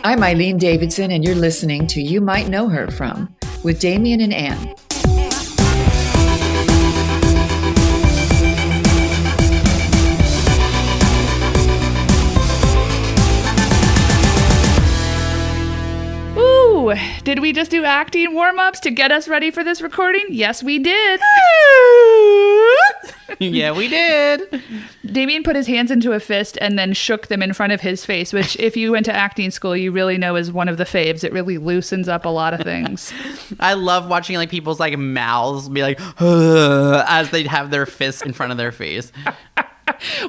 I'm Eileen Davidson, and you're listening to You Might Know Her From with Damian and Anne. Ooh, did we just do acting warm-ups to get us ready for this recording? Yes, we did. Yeah, we did. Damian put his hands into a fist and then shook them in front of his face, which if you went to acting school, you really know is one of the faves. It really loosens up a lot of things. I love watching like people's like mouths be like, as they have their fists in front of their face.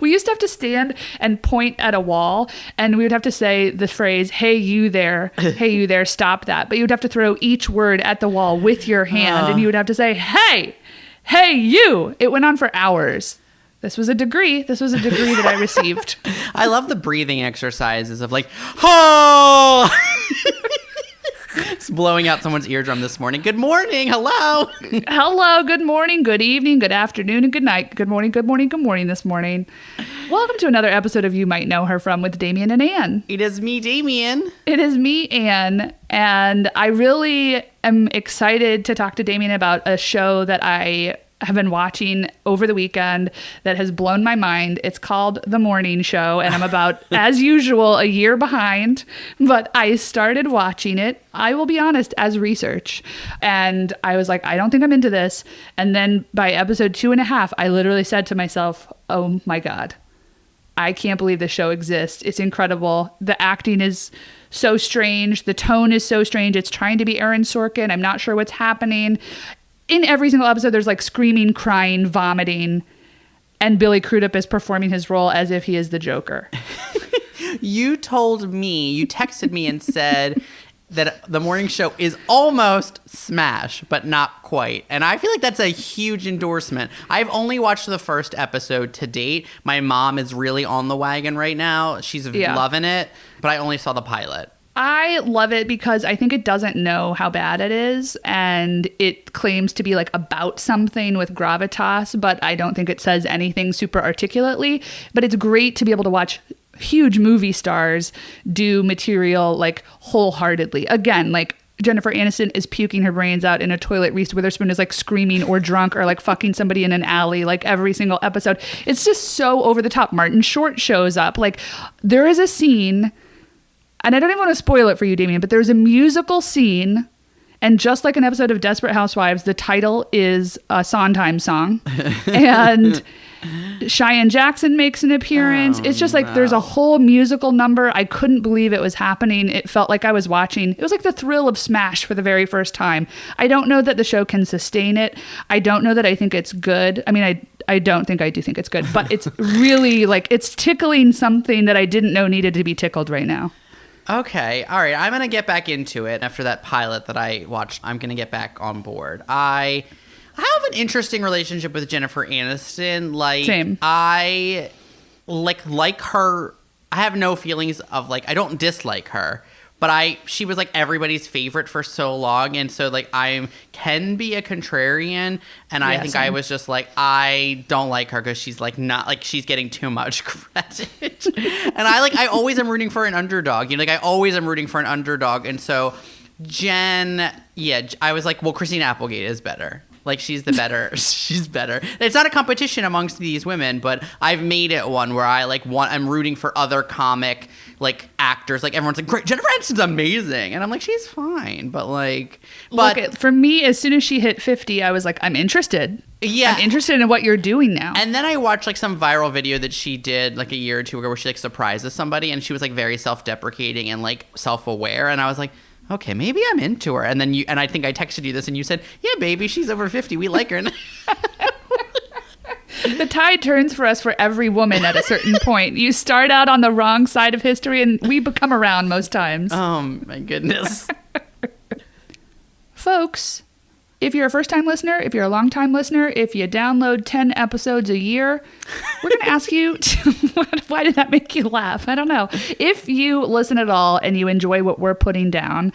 We used to have to stand and point at a wall, and we would have to say the phrase, "Hey, you there. Hey, you there. Stop that." But you would have to throw each word at the wall with your hand, and you would have to say, "Hey, hey, you." It went on for hours. This was a degree. This was a degree that I received. I love the breathing exercises of like, oh, it's blowing out someone's eardrum this morning. Good morning. Hello. Hello. Good morning. Good evening. Good afternoon. And good night. Good morning. Good morning. Good morning this morning. Welcome to another episode of You Might Know Her From with Damian and Anne. It is me, Damian. It is me, Anne. And I really am excited to talk to Damian about a show that I have been watching over the weekend that has blown my mind. It's called The Morning Show, and I'm about, as usual, a year behind, but I started watching it, I will be honest, as research. And I was like, I don't think I'm into this. And then by episode 2.5, I literally said to myself, oh my God, I can't believe this show exists. It's incredible. The acting is so strange. The tone is so strange. It's trying to be Aaron Sorkin. I'm not sure what's happening. In every single episode, there's like screaming, crying, vomiting, and Billy Crudup is performing his role as if he is the Joker. You texted me and said that The Morning Show is almost smash, but not quite. And I feel like that's a huge endorsement. I've only watched the first episode to date. My mom is really on the wagon right now. She's loving it, but I only saw the pilot. I love it because I think it doesn't know how bad it is, and it claims to be like about something with gravitas, but I don't think it says anything super articulately. But it's great to be able to watch huge movie stars do material like wholeheartedly. Again, like Jennifer Aniston is puking her brains out in a toilet. Reese Witherspoon is like screaming or drunk or like fucking somebody in an alley like every single episode. It's just so over the top. Martin Short shows up. Like there is a scene, and I don't even want to spoil it for you, Damian, but there's a musical scene, and just like an episode of Desperate Housewives, the title is a Sondheim song, and Cheyenne Jackson makes an appearance. It's just like there's a whole musical number. I couldn't believe it was happening. It felt like I was watching. It was like the thrill of Smash for the very first time. I don't know that the show can sustain it. I don't know that I think it's good. I mean, I don't think I do think it's good, but it's really like it's tickling something that I didn't know needed to be tickled right now. Okay, all right. I'm going to get back into it. After that pilot that I watched, I'm going to get back on board. I have an interesting relationship with Jennifer Aniston. Like, same. I like her. I have no feelings of like, I don't dislike her, but she was like everybody's favorite for so long. And so like I can be a contrarian. And I think I was just like, I don't like her because she's like not like she's getting too much credit. And I always am rooting for an underdog. You know, like I always am rooting for an underdog. And so Jen, I was like, well, Christine Applegate is better. Like she's better. It's not a competition amongst these women, but I've made it one where I'm rooting for other comic like actors. Like everyone's like, great, Jennifer Aniston's amazing. And I'm like, she's fine. But look, for me, as soon as she hit 50, I was like, I'm interested. Yeah. I'm interested in what you're doing now. And then I watched like some viral video that she did like a year or two ago where she like surprises somebody and she was like very self-deprecating and like self-aware. And I was like, okay, maybe I'm into her. And then I think I texted you this and you said, yeah, baby, she's over 50. We like her. The tide turns for us for every woman at a certain point. You start out on the wrong side of history and we become around most times. Oh, my goodness. Folks, if you're a first-time listener, if you're a long-time listener, if you download 10 episodes a year, we're going to ask you, why did that make you laugh? I don't know. If you listen at all and you enjoy what we're putting down,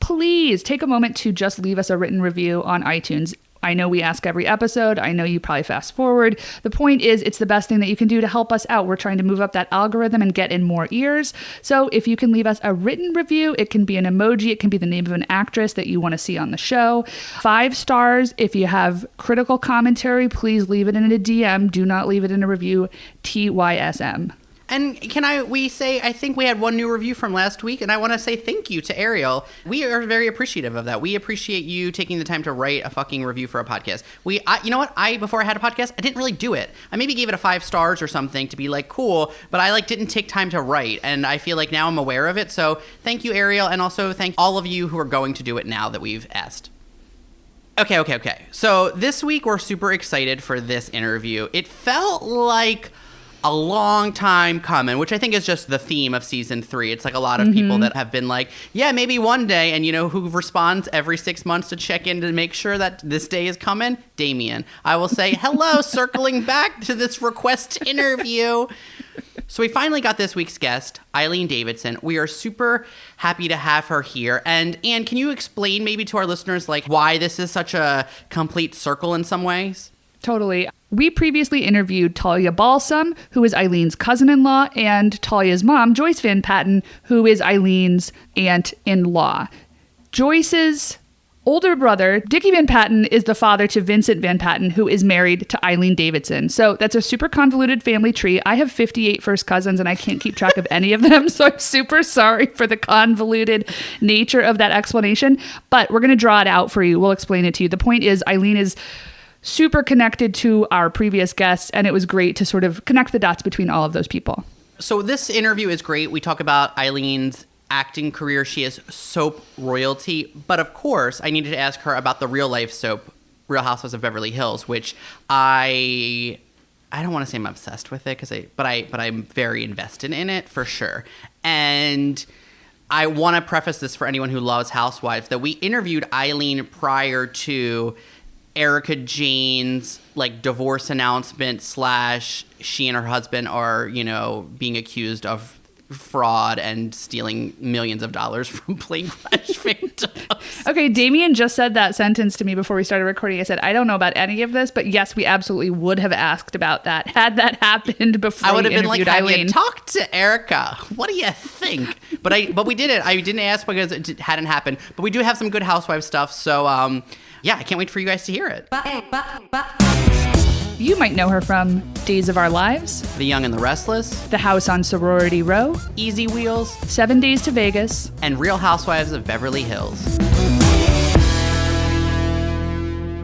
please take a moment to just leave us a written review on iTunes. I know we ask every episode. I know you probably fast forward. The point is, it's the best thing that you can do to help us out. We're trying to move up that algorithm and get in more ears. So if you can leave us a written review, it can be an emoji, it can be the name of an actress that you want to see on the show. 5 stars. If you have critical commentary, please leave it in a DM. Do not leave it in a review. TYSM. And I think we had one new review from last week, and I want to say thank you to Ariel. We are very appreciative of that. We appreciate you taking the time to write a fucking review for a podcast. You know what? Before I had a podcast, I didn't really do it. I maybe gave it a 5 stars or something to be like, cool, but I didn't take time to write, and I feel like now I'm aware of it. So thank you, Ariel, and also thank all of you who are going to do it now that we've asked. Okay. So this week, we're super excited for this interview. It felt like a long time coming, which I think is just the theme of season 3. It's like a lot of people that have been like, yeah, maybe one day. And who responds every 6 months to check in to make sure that this day is coming? Damian. I will say, hello, circling back to this request interview. So we finally got this week's guest, Eileen Davidson. We are super happy to have her here. And Anne, can you explain maybe to our listeners why this is such a complete circle in some ways? Totally. We previously interviewed Talia Balsam, who is Eileen's cousin-in-law, and Talia's mom, Joyce Van Patten, who is Eileen's aunt-in-law. Joyce's older brother, Dickie Van Patten, is the father to Vincent Van Patten, who is married to Eileen Davidson. So that's a super convoluted family tree. I have 58 first cousins, and I can't keep track of any of them, so I'm super sorry for the convoluted nature of that explanation. But we're going to draw it out for you. We'll explain it to you. The point is, Eileen is super connected to our previous guests, and it was great to sort of connect the dots between all of those people. So this interview is great. We talk about Eileen's acting career. She is soap royalty. But of course, I needed to ask her about the real life soap, Real Housewives of Beverly Hills, which I don't want to say I'm obsessed with it, but I'm very invested in it for sure. And I want to preface this for anyone who loves Housewives, that we interviewed Eileen prior to Erica Jane's divorce announcement / she and her husband are, being accused of fraud and stealing millions of dollars from plane crash victims. Okay, Damian just said that sentence to me before we started recording. I said, I don't know about any of this, but yes, we absolutely would have asked about that had that happened before I would have been interviewed have Eileen. You talked to Erica? What do you think? But we did it. I didn't ask because it hadn't happened. But we do have some good Housewives stuff. So yeah, I can't wait for you guys to hear it. You might know her from Days of Our Lives, The Young and the Restless, The House on Sorority Row, Easy Wheels, 7 Days to Vegas, and Real Housewives of Beverly Hills.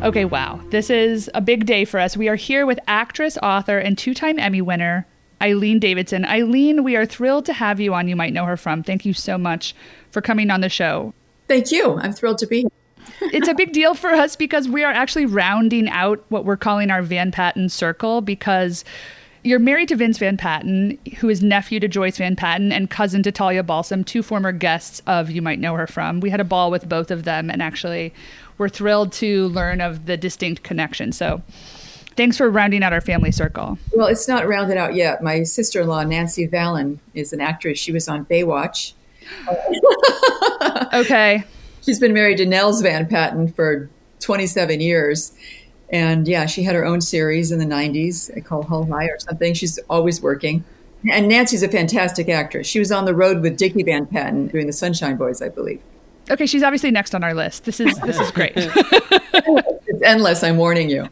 Okay, wow. This is a big day for us. We are here with actress, author, and 2-time Emmy winner, Eileen Davidson. Eileen, we are thrilled to have you on You Might Know Her From. Thank you so much for coming on the show. Thank you. I'm thrilled to be here. It's a big deal for us because we are actually rounding out what we're calling our Van Patten circle, because you're married to Vince Van Patten, who is nephew to Joyce Van Patten and cousin to Talia Balsam, 2 former guests of You Might Know Her From. We had a ball with both of them, and actually we're thrilled to learn of the distinct connection. So thanks for rounding out our family circle. Well, it's not rounded out yet. My sister-in-law, Nancy Valen, is an actress. She was on Baywatch. Okay. She's been married to Nels Van Patten for 27 years. And yeah, she had her own series in the 90s called Hull High or something. She's always working. And Nancy's a fantastic actress. She was on the road with Dickie Van Patten doing the Sunshine Boys, I believe. Okay, she's obviously next on our list. This is great. It's endless, I'm warning you.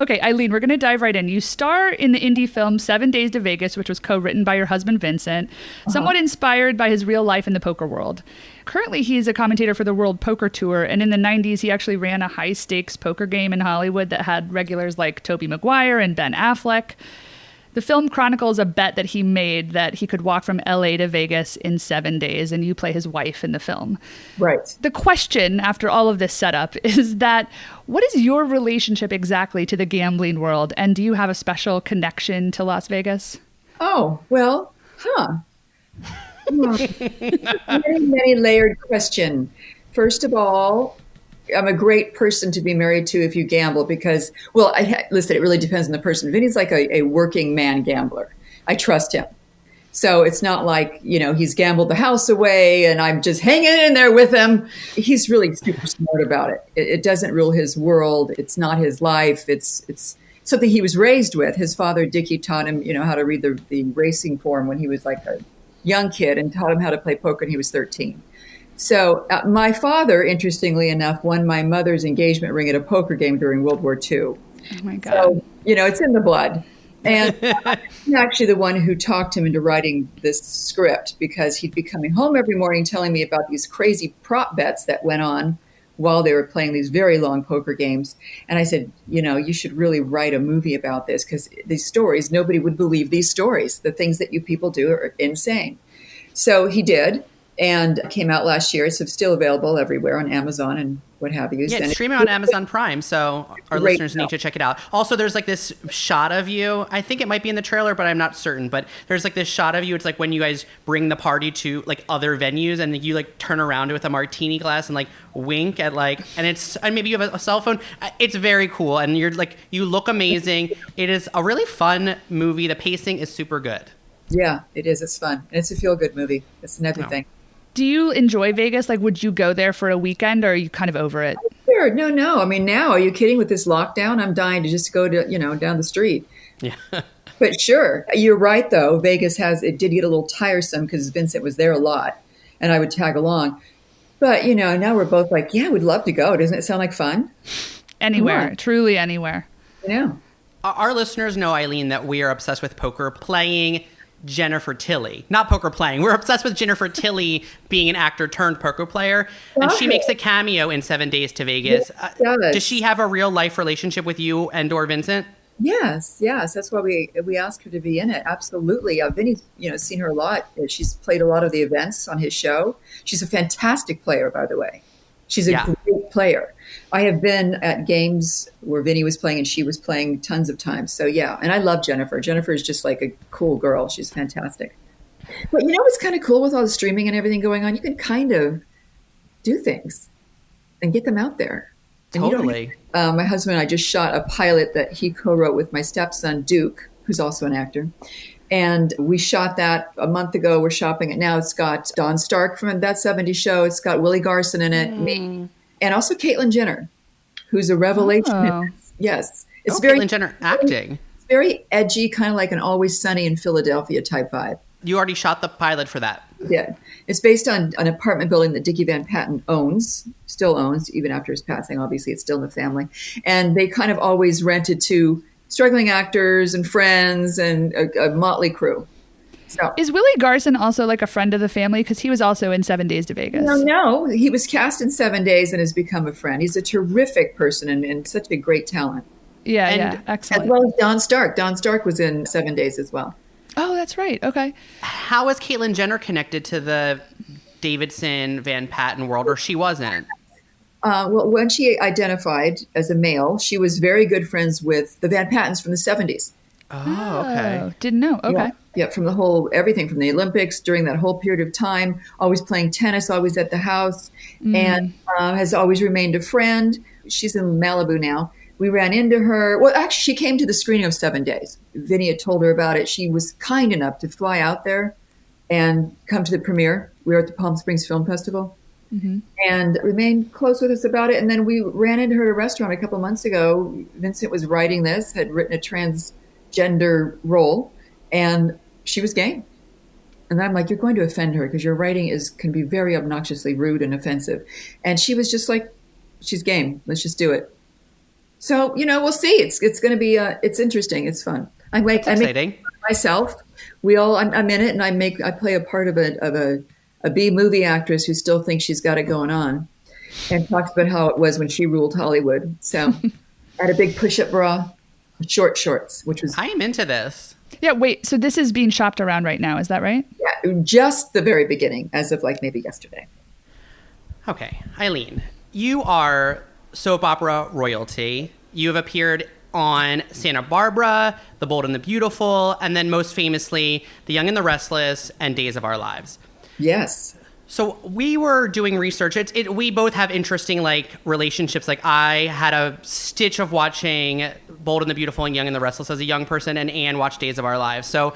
Okay, Eileen, we're going to dive right in. You star in the indie film 7 Days to Vegas, which was co-written by your husband, Vincent, somewhat inspired by his real life in the poker world. Currently, he's a commentator for the World Poker Tour, and in the 90s, he actually ran a high-stakes poker game in Hollywood that had regulars like Tobey Maguire and Ben Affleck. The film chronicles a bet that he made that he could walk from LA to Vegas in 7 days, and you play his wife in the film. Right. The question after all of this setup is that what is your relationship exactly to the gambling world, and do you have a special connection to Las Vegas? Oh, well, Many layered question. First of all, I'm a great person to be married to if you gamble because, listen, it really depends on the person. Vinny's like a working man gambler. I trust him. So it's not like, he's gambled the house away and I'm just hanging in there with him. He's really super smart about it. It doesn't rule his world. It's not his life. It's something he was raised with. His father, Dickie, taught him, how to read the racing form when he was like a young kid and taught him how to play poker when he was 13. So my father, interestingly enough, won my mother's engagement ring at a poker game during World War II. Oh my God. So, it's in the blood. And I'm actually the one who talked him into writing this script because he'd be coming home every morning telling me about these crazy prop bets that went on while they were playing these very long poker games. And I said, you should really write a movie about this because these stories, nobody would believe these stories. The things that you people do are insane. So he did. And came out last year. It's still available everywhere on Amazon and what have you. Yeah, it's streaming on Amazon Prime, so our listeners need to check it out. Also, there's like this shot of you. I think it might be in the trailer, but I'm not certain. But there's like this shot of you. It's like when you guys bring the party to like other venues and you like turn around with a martini glass and like wink at and maybe you have a cell phone. It's very cool. And you're like, you look amazing. It is a really fun movie. The pacing is super good. Yeah, it is. It's fun. And it's a feel-good movie. It's an everything. Oh. Do you enjoy Vegas? Like, would you go there for a weekend, or are you kind of over it? Sure. No. I mean, now, are you kidding? With this lockdown, I'm dying to just go to, down the street. Yeah. But sure. You're right, though. Vegas it did get a little tiresome because Vincent was there a lot, and I would tag along. But, now we're both like, yeah, we'd love to go. Doesn't it sound like fun? Anywhere. Truly anywhere. Our listeners know, Eileen, that we are obsessed with poker playing Jennifer Tilly. Not poker playing. We're obsessed with Jennifer Tilly being an actor turned poker player. And she makes a cameo in 7 Days to Vegas. Does she have a real life relationship with you and or Vincent? Yes. That's why we asked her to be in it. Absolutely. Vinny's, seen her a lot. She's played a lot of the events on his show. She's a fantastic player, by the way. She's a great player. I have been at games where Vinny was playing and she was playing tons of times. So, yeah. And I love Jennifer. Jennifer is just like a cool girl. She's fantastic. But what's kind of cool with all the streaming and everything going on? You can kind of do things and get them out there. Totally. My husband and I just shot a pilot that he co-wrote with my stepson, Duke, who's also an actor. And we shot that a month ago. We're shopping it now. It's got Don Stark from That 70s Show. It's got Willie Garson in it, me, and also Caitlyn Jenner, who's a revelation. Oh. Yes. It's very Caitlyn Jenner acting. It's very edgy, kind of like an Always Sunny in Philadelphia type vibe. You already shot the pilot for that. Yeah. It's based on an apartment building that Dickie Van Patten still owns, even after his passing. Obviously, it's still in the family. And they kind of always rented to struggling actors and friends and a motley crew. So, is Willie Garson also like a friend of the family? Because he was also in 7 Days to Vegas. No. He was cast in 7 Days and has become a friend. He's a terrific person and such a great talent. Yeah, excellent. As well as Don Stark. Don Stark was in 7 Days as well. Oh, that's right. Okay. How is Caitlyn Jenner connected to the Davidson Van Patten world, or she wasn't? Well, when she identified as a male, she was very good friends with the Van Pattens from the 70s. Oh, okay. Didn't know. Okay. Yeah, from everything from the Olympics during that whole period of time, always playing tennis, always at the house, and has always remained a friend. She's in Malibu now. We ran into her. Well, actually, she came to the screening of 7 Days. Vinny had told her about it. She was kind enough to fly out there and come to the premiere. We were at the Palm Springs Film Festival and remained close with us about it. And then we ran into her at a restaurant a couple of months ago. Vincent was writing this, had written a transgender role, and she was game. And I'm like, you're going to offend her because your writing can be very obnoxiously rude and offensive. And she was just like, she's game. Let's just do it. So, we'll see. It's going to be, it's interesting. It's fun. I make myself. I'm in it, and I play a part of a B movie actress who still thinks she's got it going on, and talks about how it was when she ruled Hollywood. So, I had a big push-up bra, short shorts, which was. I am into this. Yeah. Wait. So this is being shopped around right now. Is that right? Yeah, just the very beginning, as of like maybe yesterday. Okay, Eileen, you are soap opera royalty. You have appeared on Santa Barbara, The Bold and the Beautiful, and then most famously, The Young and the Restless and Days of Our Lives. Yes. So we were doing research. We both have interesting relationships. Like I had a stitch of watching Bold and the Beautiful and Young and the Restless as a young person, and Anne watched Days of Our Lives. So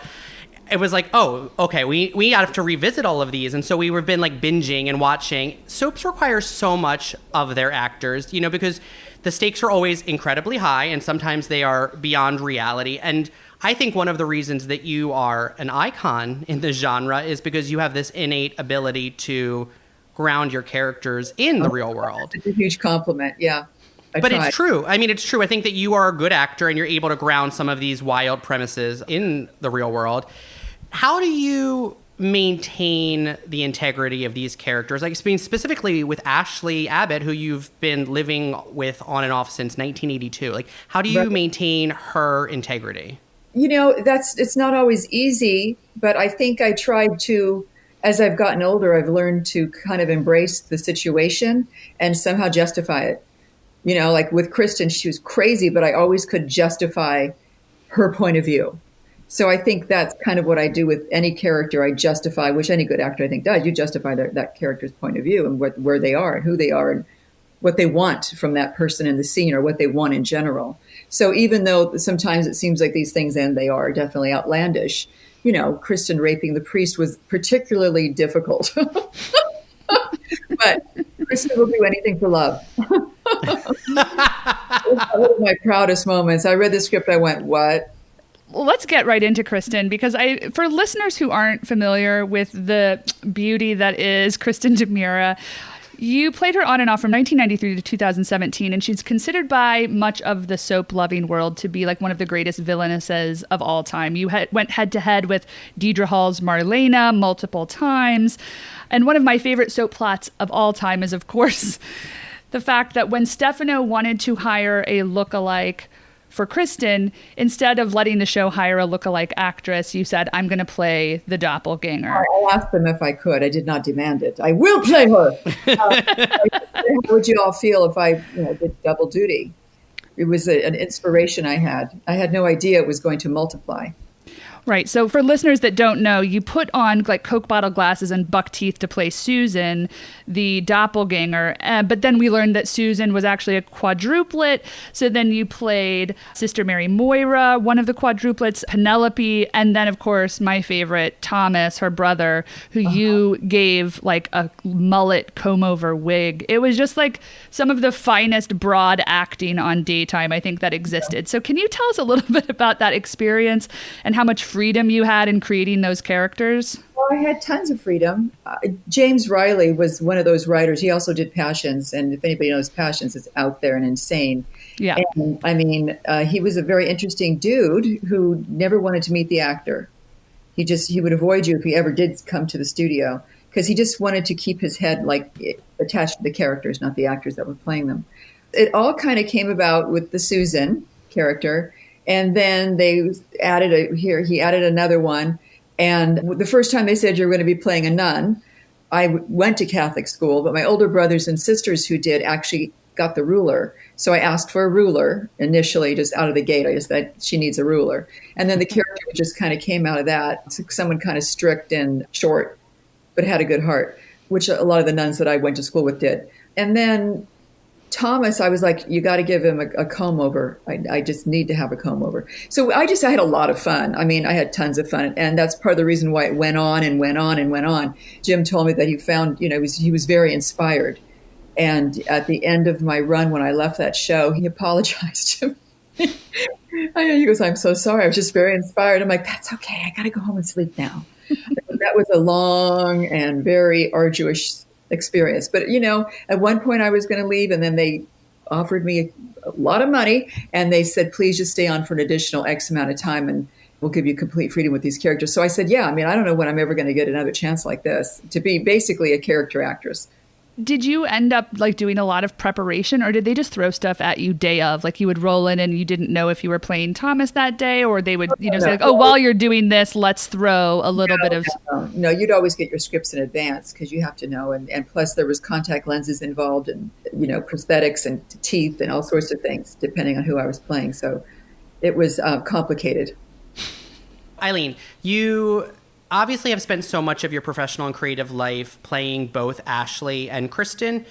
it was like, oh, okay, we have to revisit all of these. And so we've been like binging and watching. Soaps require so much of their actors, because the stakes are always incredibly high and sometimes they are beyond reality. And I think one of the reasons that you are an icon in the genre is because you have this innate ability to ground your characters in the real world. It's a huge compliment. Yeah. But it's true. I mean, it's true. I think that you are a good actor and you're able to ground some of these wild premises in the real world. How do you maintain the integrity of these characters? Like, specifically with Ashley Abbott, who you've been living with on and off since 1982. Like, how do you maintain her integrity? It's not always easy, but I think I tried to, as I've gotten older, I've learned to kind of embrace the situation and somehow justify it. Like with Kristin, she was crazy, but I always could justify her point of view. So I think that's kind of what I do with any character. I justify, which any good actor I think does. You justify that character's point of view and where they are and who they are and what they want from that person in the scene or what they want in general. So even though sometimes it seems like these things, and they are definitely outlandish, Kristin raping the priest was particularly difficult. But Kristin will do anything for love. One of my proudest moments. I read the script. I went, what? Well, let's get right into Kristin, because for listeners who aren't familiar with the beauty that is Kristin Demira, you played her on and off from 1993 to 2017, and she's considered by much of the soap-loving world to be like one of the greatest villainesses of all time. You went head-to-head with Deidre Hall's Marlena multiple times, and one of my favorite soap plots of all time is, of course, the fact that when Stefano wanted to hire a lookalike for Kristin, instead of letting the show hire a lookalike actress, you said, I'm going to play the doppelganger. I asked them if I could. I did not demand it. I will play her. How would you all feel if I did double duty? It was an inspiration I had. I had no idea it was going to multiply. Right. So for listeners that don't know, you put on like Coke bottle glasses and buck teeth to play Susan, the doppelganger. But then we learned that Susan was actually a quadruplet. So then you played Sister Mary Moira, one of the quadruplets, Penelope, and then, of course, my favorite, Thomas, her brother, who you gave like a mullet comb-over wig. It was just like some of the finest broad acting on daytime, I think, that existed. So can you tell us a little bit about that experience and how much freedom you had in creating those characters? Well, I had tons of freedom. James Riley was one of those writers. He also did Passions, and if anybody knows Passions, it's out there and insane. Yeah. And, I mean, he was a very interesting dude who never wanted to meet the actor. He would avoid you if he ever did come to the studio, because he just wanted to keep his head like attached to the characters, not the actors that were playing them. It all kind of came about with the Susan character. And then he added another one. And the first time they said you're going to be playing a nun, I went to Catholic school, but my older brothers and sisters who did actually got the ruler. So I asked for a ruler initially, just out of the gate. I just thought she needs a ruler. And then the character just kind of came out of that. Someone kind of strict and short, but had a good heart, which a lot of the nuns that I went to school with did. And then Thomas, I was like, you got to give him a comb over. I just need to have a comb over. So I had a lot of fun. I mean, I had tons of fun. And that's part of the reason why it went on and went on and went on. Jim told me that he found, he was very inspired. And at the end of my run, when I left that show, he apologized to me. He goes, I'm so sorry. I was just very inspired. I'm like, that's okay. I got to go home and sleep now. That was a long and very arduous experience. But, at one point I was going to leave, and then they offered me a lot of money, and they said, please just stay on for an additional X amount of time, and we'll give you complete freedom with these characters. So I said, yeah, I mean, I don't know when I'm ever going to get another chance like this to be basically a character actress. Did you end up like doing a lot of preparation, or did they just throw stuff at you day of? Like you would roll in and you didn't know if you were playing Thomas that day, or they would, say like, oh, while you're doing this, let's throw a little bit of... No, you'd always get your scripts in advance because you have to know. And plus there was contact lenses involved and, prosthetics and teeth and all sorts of things, depending on who I was playing. So it was complicated. Eileen, you obviously have spent so much of your professional and creative life playing both Ashley and Kristin.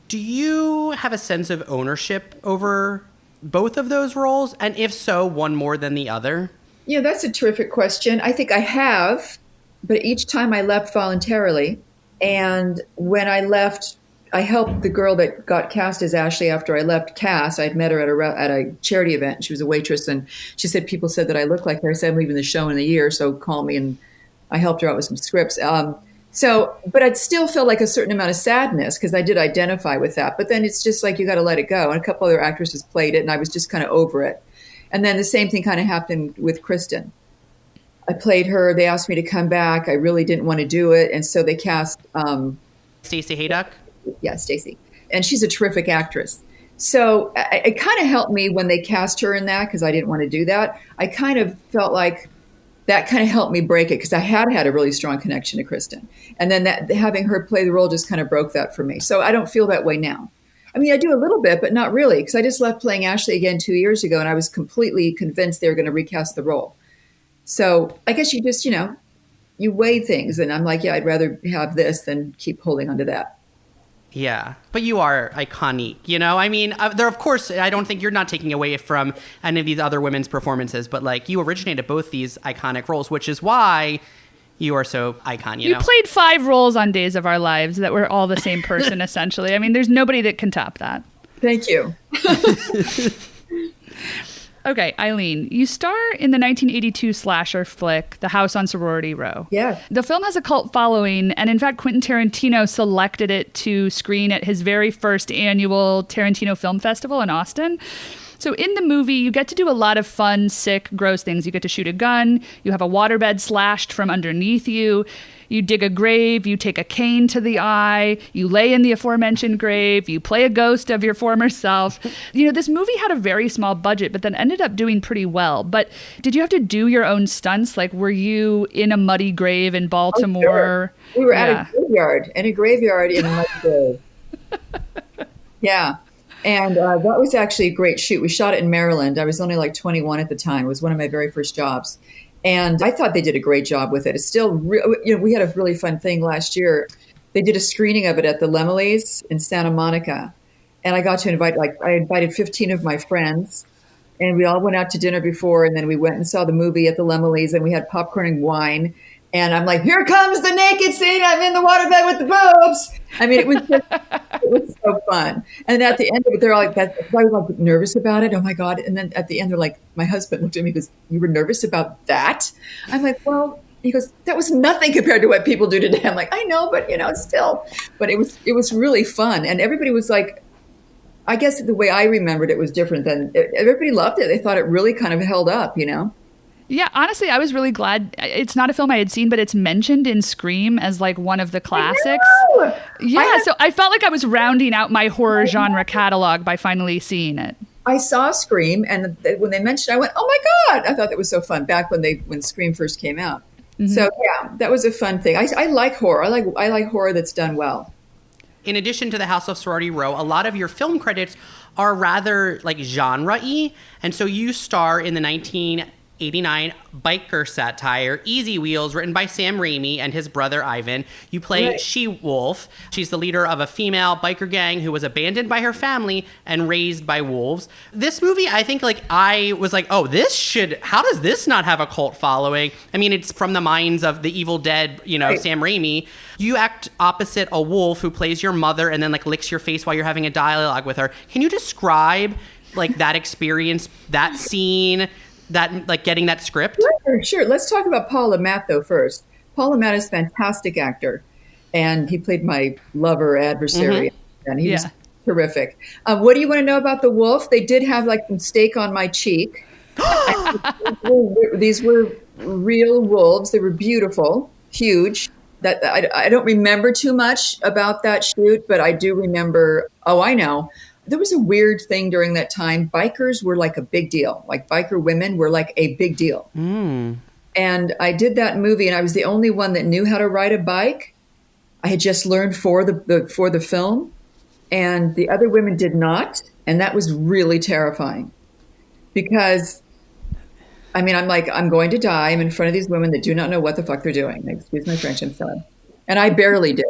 Do you have a sense of ownership over both of those roles? And if so, one more than the other? That's a terrific question. I think I have, but each time I left voluntarily. And when I left, I helped the girl that got cast as Ashley after I left cast. I'd met her at a charity event. She was a waitress, and she said people said that I looked like her. I said I'm leaving the show in a year, so call me. And I helped her out with some scripts. But I'd still feel like a certain amount of sadness because I did identify with that. But then it's just like you got to let it go. And a couple other actresses played it, and I was just kind of over it. And then the same thing kind of happened with Kristin. I played her. They asked me to come back. I really didn't want to do it, and so they cast Stacey Haydock. Yeah, Stacey, and she's a terrific actress. So it kind of helped me when they cast her in that because I didn't want to do that. I kind of felt like that kind of helped me break it because I had a really strong connection to Kristin, and then that having her play the role just kind of broke that for me. So I don't feel that way now. I mean, I do a little bit, but not really because I just left playing Ashley again 2 years ago, and I was completely convinced they were going to recast the role. So I guess you just, you weigh things. And I'm like, yeah, I'd rather have this than keep holding on to that. Yeah. But you are iconic, I mean, there, of course, I don't think you're not taking away from any of these other women's performances, but like you originated both these iconic roles, which is why you are so iconic. You played 5 roles on Days of Our Lives that were all the same person, essentially. I mean, there's nobody that can top that. Thank you. Okay, Eileen, you star in the 1982 slasher flick, The House on Sorority Row. Yeah. The film has a cult following, and in fact, Quentin Tarantino selected it to screen at his very first annual Tarantino Film Festival in Austin. So in the movie, you get to do a lot of fun, sick, gross things. You get to shoot a gun, you have a waterbed slashed from underneath you, you dig a grave, you take a cane to the eye, you lay in the aforementioned grave, you play a ghost of your former self. This movie had a very small budget, but then ended up doing pretty well. But did you have to do your own stunts? Like, were you in a muddy grave in Baltimore? Oh, sure. We were at a graveyard in a muddy grave. Yeah. And that was actually a great shoot. We shot it in Maryland. I was only like 21 at the time. It was one of my very first jobs. And I thought they did a great job with it. It's still, we had a really fun thing last year. They did a screening of it at the Lemele's in Santa Monica. And I got to I invited 15 of my friends. And we all went out to dinner before. And then we went and saw the movie at the Lemele's. And we had popcorn and wine. And I'm like, here comes the naked scene. I'm in the waterbed with the boobs. I mean, it was so fun. And at the end of it, they're like, I was like nervous about it. Oh my God. And then at the end, they're like, my husband looked at me and goes, you were nervous about that? I'm like, well, he goes, that was nothing compared to what people do today. I'm like, I know, but still, but it was really fun. And everybody was like, I guess the way I remembered it was different than everybody loved it. They thought it really kind of held up, Yeah, honestly, I was really glad. It's not a film I had seen, but it's mentioned in Scream as like one of the classics. So I felt like I was rounding out my horror genre catalog by finally seeing it. I saw Scream, and when they mentioned it, I went, oh my God. I thought that was so fun back when Scream first came out. Mm-hmm. So yeah, that was a fun thing. I like horror. I like horror that's done well. In addition to The House of Sorority Row, a lot of your film credits are rather like genre-y. And so you star in the 1989 biker satire Easy Wheels, written by Sam Raimi and his brother Ivan. You play She-Wolf. She's the leader of a female biker gang who was abandoned by her family and raised by wolves. This movie, I think, I was like, oh, how does this not have a cult following? I mean, it's from the minds of the Evil Dead, Sam Raimi. You act opposite a wolf who plays your mother and then licks your face while you're having a dialogue with her. Can you describe that experience, that scene, that getting that script? Sure. Let's talk about Paul Le Mat though first. Paul Le Mat is a fantastic actor, and he played my lover adversary, and he was terrific. What do you want to know about the wolf? They did have some steak on my cheek. These were real wolves. They were beautiful, huge. That I don't remember too much about that shoot, but I do remember. Oh, I know. There was a weird thing during that time. Bikers were like a big deal. Biker women were like a big deal. Mm. And I did that movie, and I was the only one that knew how to ride a bike. I had just learned for the film, and the other women did not. And that was really terrifying because, I mean, I'm like, I'm going to die. I'm in front of these women that do not know what the fuck they're doing. Excuse my French, I'm sorry. And I barely did.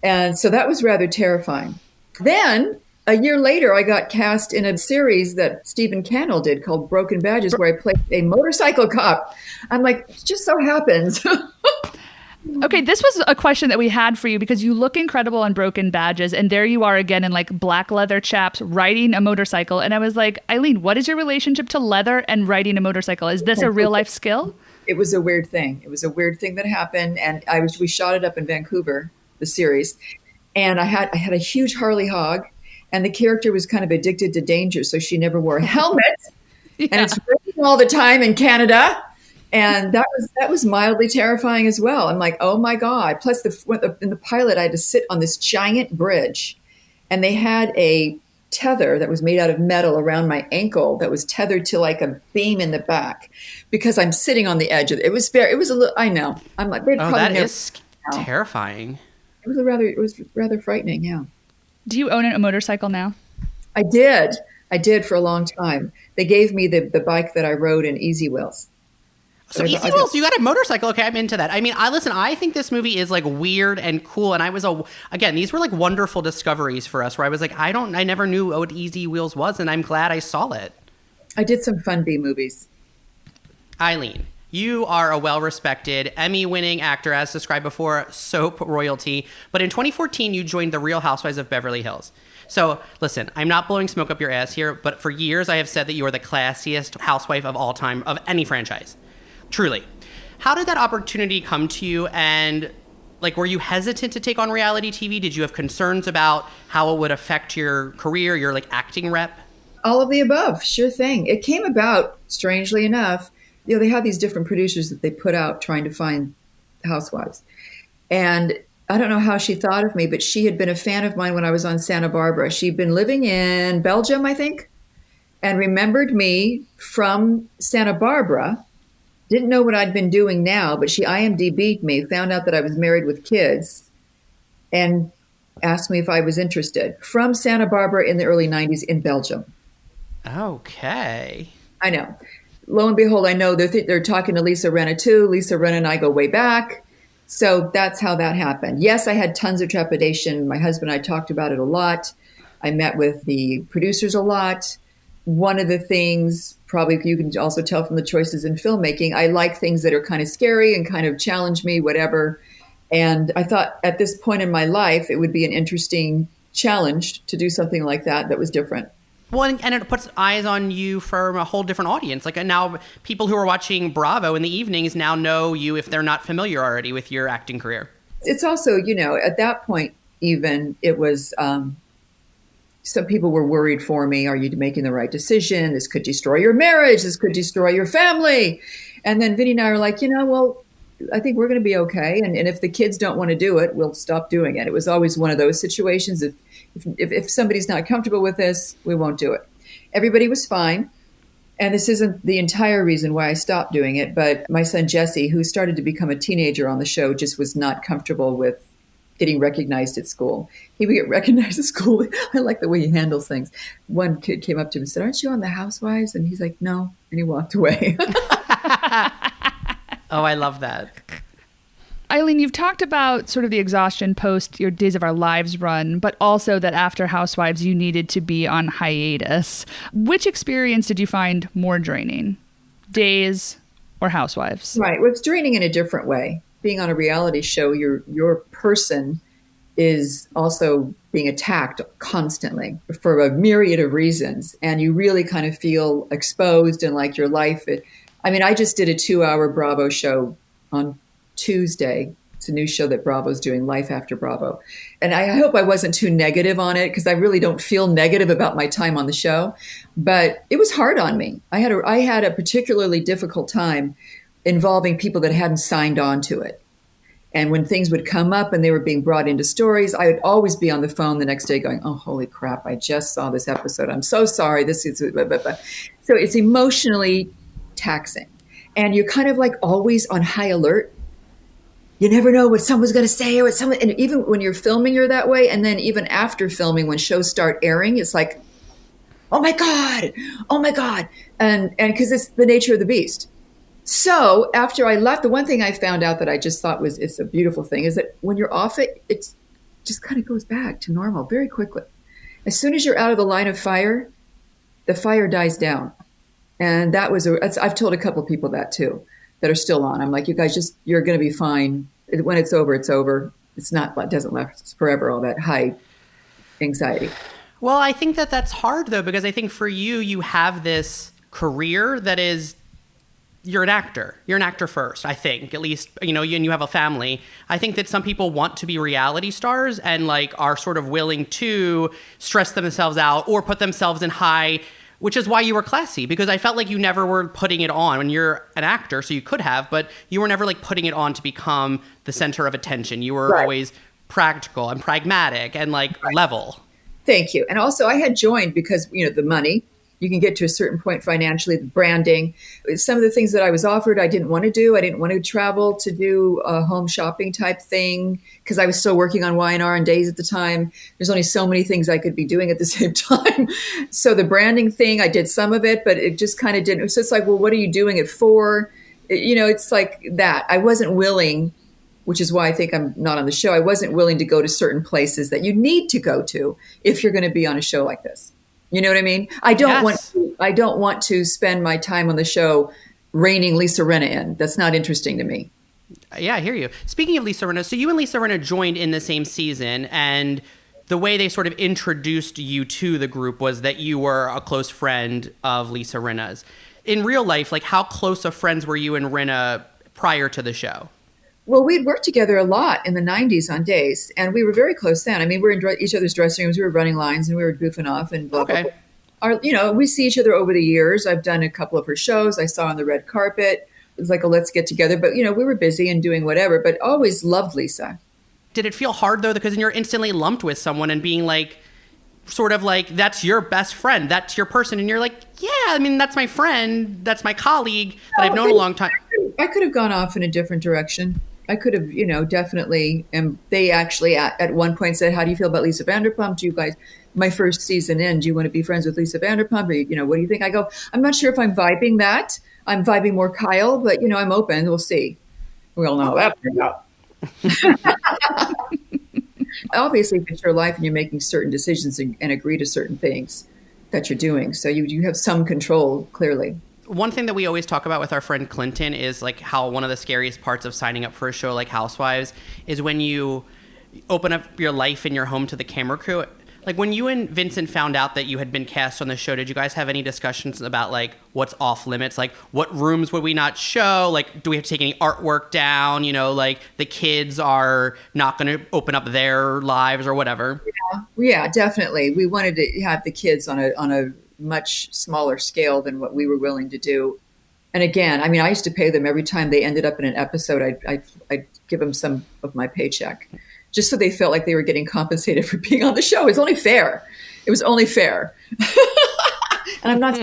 And so that was rather terrifying. Then A year later, I got cast in a series that Stephen Cannell did called Broken Badges, where I played a motorcycle cop. I'm like, it just so happens. Okay, this was a question that we had for you because you look incredible on Broken Badges, and there you are again in like black leather chaps riding a motorcycle. And I was like, Eileen, what is your relationship to leather and riding a motorcycle? Is this a real life skill? It was a weird thing. It was a weird thing that happened, and we shot it up in Vancouver, the series, and I had a huge Harley hog, and the character was kind of addicted to danger, so she never wore a helmet, and it's raining all the time in Canada. And that was mildly terrifying as well. I'm like, oh my God. Plus, in the pilot, I had to sit on this giant bridge, and they had a tether that was made out of metal around my ankle that was tethered to like a beam in the back because I'm sitting on the edge of it. It was a little, I know. I'm like, that is terrifying. It was rather frightening. Yeah. Do you own a motorcycle now? I did for a long time. They gave me the bike that I rode in Easy Wheels. So Easy Wheels, you got a motorcycle. Okay, I'm into that. I mean, I think this movie is like weird and cool. And again, these were like wonderful discoveries for us where I was like, I never knew what Easy Wheels was, and I'm glad I saw it. I did some fun B movies. Eileen, you are a well-respected, Emmy-winning actor, as described before, soap royalty. But in 2014, you joined The Real Housewives of Beverly Hills. So, listen, I'm not blowing smoke up your ass here, but for years I have said that you are the classiest housewife of all time of any franchise. Truly. How did that opportunity come to you? And like, were you hesitant to take on reality TV? Did you have concerns about how it would affect your career, your like acting rep? All of the above. Sure thing. It came about, strangely enough. They have these different producers that they put out trying to find housewives. And I don't know how she thought of me, but she had been a fan of mine when I was on Santa Barbara. She'd been living in Belgium, I think, and remembered me from Santa Barbara. Didn't know what I'd been doing now, but she IMDb'd me, found out that I was married with kids, and asked me if I was interested. From Santa Barbara in the early 90s in Belgium. Okay. I know. Lo and behold, I know they're talking to Lisa Rinna too. Lisa Rinna and I go way back. So that's how that happened. Yes, I had tons of trepidation. My husband and I talked about it a lot. I met with the producers a lot. One of the things, probably you can also tell from the choices in filmmaking, I like things that are kind of scary and kind of challenge me, whatever. And I thought at this point in my life, it would be an interesting challenge to do something like that was different. Well, and it puts eyes on you from a whole different audience. Like now people who are watching Bravo in the evenings now know you if they're not familiar already with your acting career. It's also, at that point, even it was... some people were worried for me. Are you making the right decision? This could destroy your marriage. This could destroy your family. And then Vinny and I are like, well, I think we're going to be okay. And if the kids don't want to do it, we'll stop doing it. It was always one of those situations. If somebody's not comfortable with this, we won't do it. Everybody was fine. And this isn't the entire reason why I stopped doing it. But my son, Jesse, who started to become a teenager on the show, just was not comfortable with getting recognized at school. He would get recognized at school. I like the way he handles things. One kid came up to him and said, "Aren't you on the Housewives?" And he's like, "No." And he walked away. Oh, I love that. Eileen, you've talked about sort of the exhaustion post your Days of Our Lives run, but also that after Housewives, you needed to be on hiatus. Which experience did you find more draining? Days or Housewives? Right. Well, it's draining in a different way. Being on a reality show, your person is also being attacked constantly for a myriad of reasons. And you really kind of feel exposed and like your life. I just did a 2-hour Bravo show on Tuesday. It's a new show that Bravo's doing, Life After Bravo. And I hope I wasn't too negative on it because I really don't feel negative about my time on the show. But it was hard on me. I had a particularly difficult time involving people that hadn't signed on to it. And when things would come up and they were being brought into stories, I would always be on the phone the next day going, "Oh, holy crap, I just saw this episode. I'm so sorry. This is..." Blah, blah, blah. So it's emotionally taxing. And you're kind of like always on high alert. You never know what someone's going to say or what someone, and even when you're filming, you're that way. And then even after filming, when shows start airing, it's like, oh my God. And because it's the nature of the beast. So after I left, the one thing I found out that I just thought it's a beautiful thing is that when you're off it, it just kind of goes back to normal very quickly. As soon as you're out of the line of fire, the fire dies down. And that was, I've told a couple of people that too, that are still on. I'm like, you guys you're going to be fine. When it's over, it's over. It's not, it doesn't last forever, all that high anxiety. Well, I think that's hard though, because I think for you, you have this career that is, you're an actor. You're an actor first, I think, at least, and you have a family. I think that some people want to be reality stars and like are sort of willing to stress themselves out or put themselves in high, which is why you were classy, because I felt like you never were putting it on when you're an actor. So you could have, but you were never like putting it on to become the center of attention. You were always practical and pragmatic and like level. Thank you. And also I had joined because, the money. You can get to a certain point financially, the branding. Some of the things that I was offered, I didn't want to do. I didn't want to travel to do a home shopping type thing because I was still working on Y&R and Days at the time. There's only so many things I could be doing at the same time. So the branding thing, I did some of it, but it just kind of didn't. So it's like, well, what are you doing it for? It's like that. I wasn't willing, which is why I think I'm not on the show. I wasn't willing to go to certain places that you need to go to if you're going to be on a show like this. You know what I mean? I don't want to spend my time on the show reining Lisa Rinna in. That's not interesting to me. Yeah, I hear you. Speaking of Lisa Rinna, so you and Lisa Rinna joined in the same season, and the way they sort of introduced you to the group was that you were a close friend of Lisa Rinna's. In real life, like how close of friends were you and Rinna prior to the show? Well, we'd worked together a lot in the 90s on Days, and we were very close then. I mean, we were in each other's dressing rooms, we were running lines, and we were goofing off and blah, blah, blah. We see each other over the years. I've done a couple of her shows. I saw on the red carpet. It was like a let's get together. But, we were busy and doing whatever, but always loved Lisa. Did it feel hard, though? Because you're instantly lumped with someone and being like, sort of like, that's your best friend. That's your person. And you're like, yeah, I mean, that's my friend. That's my colleague that I've known a long time. I could have gone off in a different direction. I could have, definitely. And they actually at one point said, how do you feel about Lisa Vanderpump? Do you guys, my first season in, do you want to be friends with Lisa Vanderpump? Or, what do you think? I go, I'm not sure if I'm vibing that. I'm vibing more Kyle, but, I'm open. We'll see. We all know how that turned out. Obviously, if it's your life and you're making certain decisions and agree to certain things that you're doing. So you have some control, clearly. One thing that we always talk about with our friend Clinton is like how one of the scariest parts of signing up for a show like Housewives is when you open up your life and your home to the camera crew. Like when you and Vincent found out that you had been cast on the show, did you guys have any discussions about like what's off limits? Like what rooms would we not show? Like do we have to take any artwork down? Like the kids are not going to open up their lives or whatever. Yeah, definitely. We wanted to have the kids on a much smaller scale than what we were willing to do. And again, I mean, I used to pay them every time they ended up in an episode. I'd give them some of my paycheck just so they felt like they were getting compensated for being on the show. It was only fair. And I'm not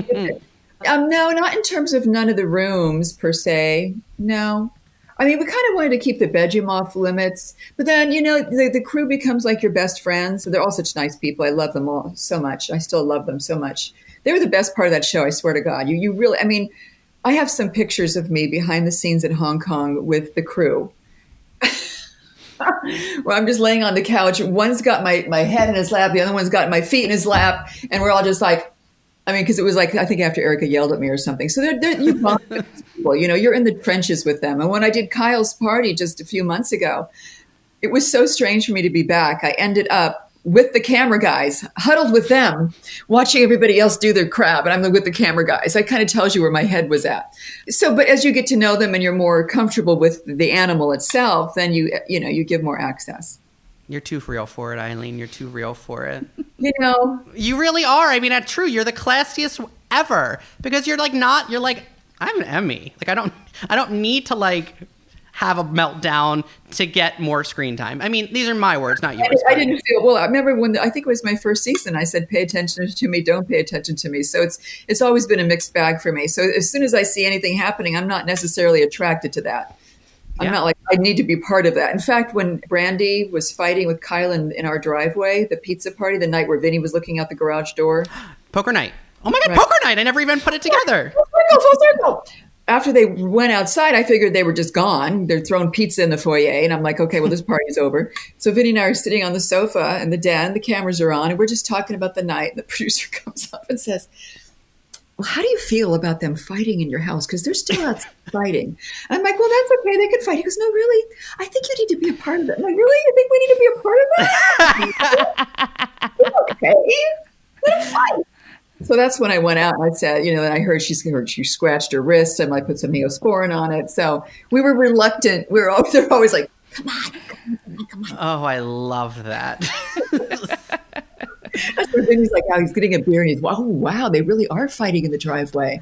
no, not in terms of none of the rooms per se. No. I mean, we kind of wanted to keep the bedroom off limits, but then, the crew becomes like your best friends. They're all such nice people. I love them all so much. I still love them so much. They were the best part of that show. I swear to God, you really, I mean, I have some pictures of me behind the scenes in Hong Kong with the crew. Where I'm just laying on the couch. One's got my head in his lap. The other one's got my feet in his lap. And we're all just like, because it was like, I think after Erica yelled at me or something. So you bond with these people, you're in the trenches with them. And when I did Kyle's party just a few months ago, it was so strange for me to be back. I ended up with the camera guys, huddled with them, watching everybody else do their crap. And I'm with the camera guys. That kind of tells you where my head was at. So, but as you get to know them and you're more comfortable with the animal itself, then you give more access. You're too real for it, Eileen. You're too real for it. You really are. I mean, that's true. You're the classiest ever because you're like, I'm an Emmy. Like, I don't need to like have a meltdown to get more screen time. I mean, these are my words, not yours. I didn't feel, well, I remember when, I think it was my first season, I said, pay attention to me, don't pay attention to me. So it's always been a mixed bag for me. So as soon as I see anything happening, I'm not necessarily attracted to that. I'm not like, I need to be part of that. In fact, when Brandy was fighting with Caitlyn in our driveway, the pizza party, the night where Vinny was looking out the garage door. Poker night. Oh my God, right. Poker night. I never even put it together. Full circle. after they went outside, I figured they were just gone. They're throwing pizza in the foyer. And I'm like, okay, well, this party's over. So Vinny and I are sitting on the sofa in the den. The cameras are on. And we're just talking about the night. And the producer comes up and says, well, how do you feel about them fighting in your house? Because they're still out fighting. And I'm like, well, that's okay. They can fight. He goes, no, really? I think you need to be a part of it. I'm like, really? You think we need to be a part of it? Okay. Let them fight. So that's when I went out and I said, and I heard she scratched her wrist and I put some Neosporin on it. So we were reluctant. They're always like, come on. Oh, I love that. That's where Vinny's like, he's getting a beer and he's, oh, wow, they really are fighting in the driveway.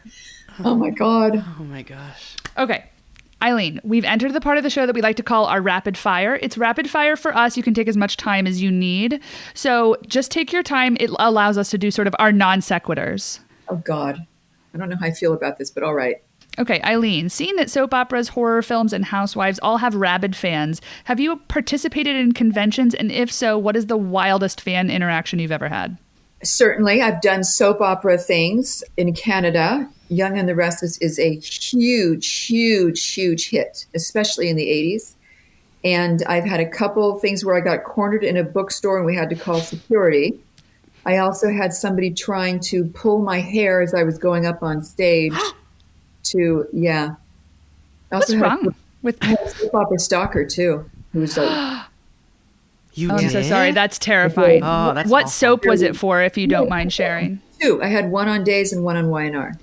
Oh my God. Oh my gosh. Okay. Eileen, we've entered the part of the show that we like to call our rapid fire. It's rapid fire for us. You can take as much time as you need. So just take your time. It allows us to do sort of our non sequiturs. Oh, God. I don't know how I feel about this, but all right. Okay, Eileen, seeing that soap operas, horror films, and Housewives all have rabid fans, have you participated in conventions? And if so, what is the wildest fan interaction you've ever had? Certainly. I've done soap opera things in Canada. Young and the Restless is a huge, huge, huge hit, especially in the 80s. And I've had a couple things where I got cornered in a bookstore and we had to call security. I also had somebody trying to pull my hair as I was going up on stage I What's wrong with I had a soap opera stalker too, who was like, I'm so sorry. That's terrifying. Oh, that's what awful. soap was it for, if you don't mind sharing? Two. I had one on Days and one on YNR.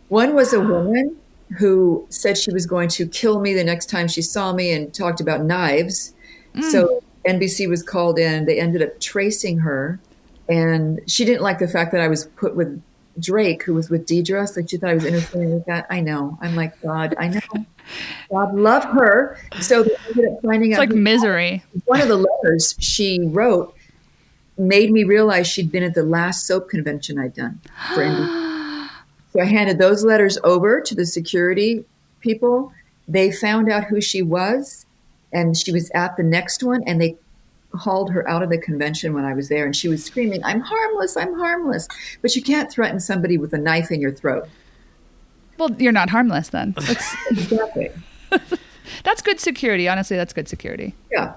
One was a woman who said she was going to kill me the next time she saw me and talked about knives. So NBC was called in. They ended up tracing her. And she didn't like the fact that I was put with Drake, who was with Deidre. So she thought I was interfering with that. I know. I'm like, God, I know. God love her. So they ended up finding out. It's like Misery. One of the letters she wrote made me realize she'd been at the last soap convention I'd done for NBC. So I handed those letters over to the security people. They found out who she was, and she was at the next one, and they hauled her out of the convention when I was there, and she was screaming, I'm harmless, I'm harmless. But you can't threaten somebody with a knife in your throat. Well, you're not harmless then. Exactly. That's good security. Honestly, that's good security. Yeah.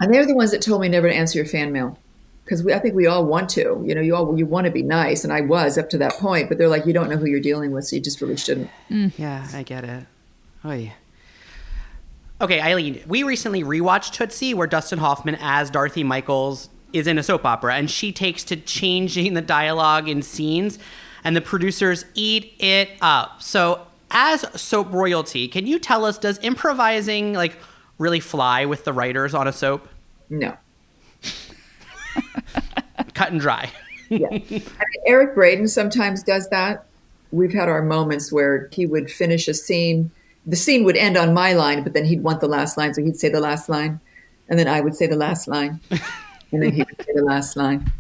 And they're the ones that told me never to answer your fan mail. Because I think we all want to, you want to be nice. And I was up to that point, but they're like, you don't know who you're dealing with, so you just really shouldn't. Yeah, I get it. Oy. Okay, Eileen, we recently rewatched Tootsie, where Dustin Hoffman as Dorothy Michaels is in a soap opera, and she takes to changing the dialogue in scenes, and the producers eat it up. So as soap royalty, can you tell us, does improvising really fly with the writers on a soap? No. Cut and dry. Yeah. Eric Braeden sometimes does that. We've had our moments where he would finish a scene. The scene would end on my line, but then he'd want the last line. So he'd say the last line. And then I would say the last line. And then he would say the last line.